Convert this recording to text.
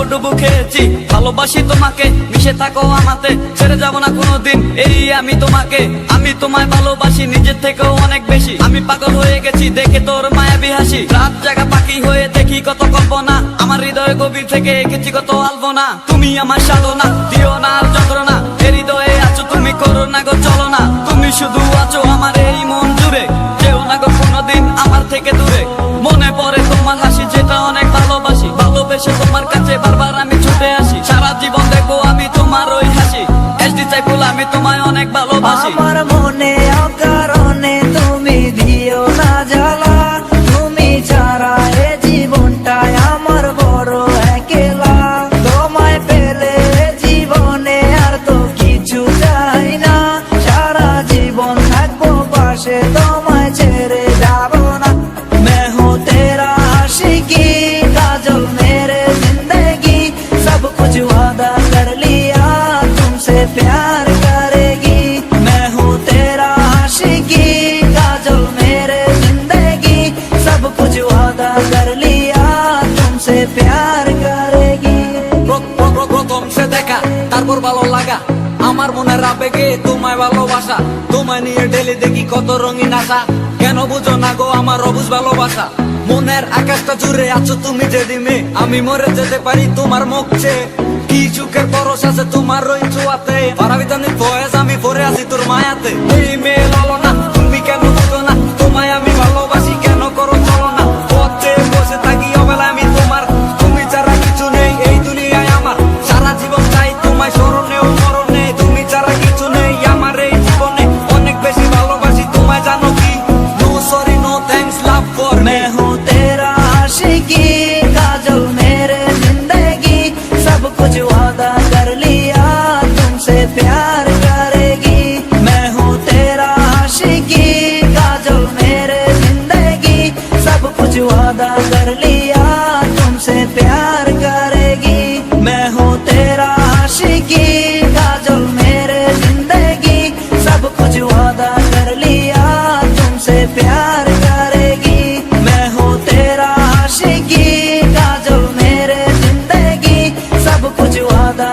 হাবুডুবু খেয়েছি, ভালোবাসি তোমাকে, মিশে থাকো আমাতে, ছেড়ে যাব না কোনোদিন এই আমি তোমাকে। আমি তোমায় ভালোবাসি নিজের থেকেও অনেক বেশি, আমি পাগল হয়ে গেছি দেখে তোর মায়াবী হাসি। রাত জাগা পাখি হয়ে দেখি কত কল্পনা, আমার হৃদয় গভীর থেকে এঁকেছি কত আলপনা। তুমি আমার সাধনা, দিও না আর যন্ত্রণা, এ হৃদয়ে আছো তুমি, করো না গো চলো না। তুমি শুধু আছো আমার এই মন জুড়ে, যেও না গো কোনোদিন আমার থেকে দূরে। মনে পড়ে তোমার হাসি যেটা অনেক ভালোবাসি, ভালোবেসে তোমার কাছে বারবার আমি ছুটে আসি। সারা জীবন দেখবো আমি তোমার ওই হাসি, এসডি সাইফুল আমি তোমায় অনেক ভালোবাসি। আমার মনে অকারণে তুমি দিও না জ্বালা, তুমি ছাড়া এ জীবনটাই আমার বড় একলা। তোমায় পেলে জীবনে আর তো কিছু চাই না, সারা জীবন থাকবো পাশে, তোমায় ছেড়ে যাব না। मैं हूँ तेरा आशिकी, काजल मेरे जिंदगी, सब कुछ वादा कर लिया तुमसे प्यार करेगी। मैं हूँ तेरा आशिकी, काजल मेरे जिंदगी, सब कुछ वादा कर लिया तुमसे प्यार करेगी। প্রথম সে দেখা তারপর ভালো লাগা, আমার মনের আবেগে তোমায় ভালোবাসা। তোমায় নিয়ে ডেলি দেখি কত রঙিন আশা, কেন বুঝো না গো আমার অবুঝ ভালোবাসা। মনের আকাশটা জুড়ে আছো তুমি যেদিনে, আমি মরে যেতে পারি তোমার মুখ চেয়ে। কি চুকের পরশ আছে তোমার ওই ছোঁয়াতে, পারাবিতানি বয়স আমি পরে আছি তোর মায়াতে। এই মেয়ে লালো না, তুমি কেন বুঝো না, তোমায় আমি ভালোবাসি কেন করো চলো না। পথে বসে থাকি অবেলা আমি তোমার, তুমি ছাড়া কিছু নেই এই দুনিয়ায় আমার। সারা জীবন চাই তোমায় স্মরণে ও মরণে, তুমি ছাড়া কিছু নেই আমার এই জীবনে। অনেক বেশি ভালোবাসি তোমায় জানো কি, no sorry no thanks love for me. मैं हूँ तेरा आशिकी, काजल मेरे जिंदगी, सब कुछ वादा कर लिया तुमसे प्यार करेगी। मैं हूँ तेरा आशिकी, काजल मेरे जिंदगी, सब कुछ वादा कर लिया तुमसे प्यार करेगी। मैं हूँ तेरा आशिकी, काजल मेरे जिंदगी, सब कुछ वादा कर लिया तुमसे प्यार करेगी। मैं हूँ तेरा आशिकी, काजल मेरे जिंदगी, सब कुछ वादा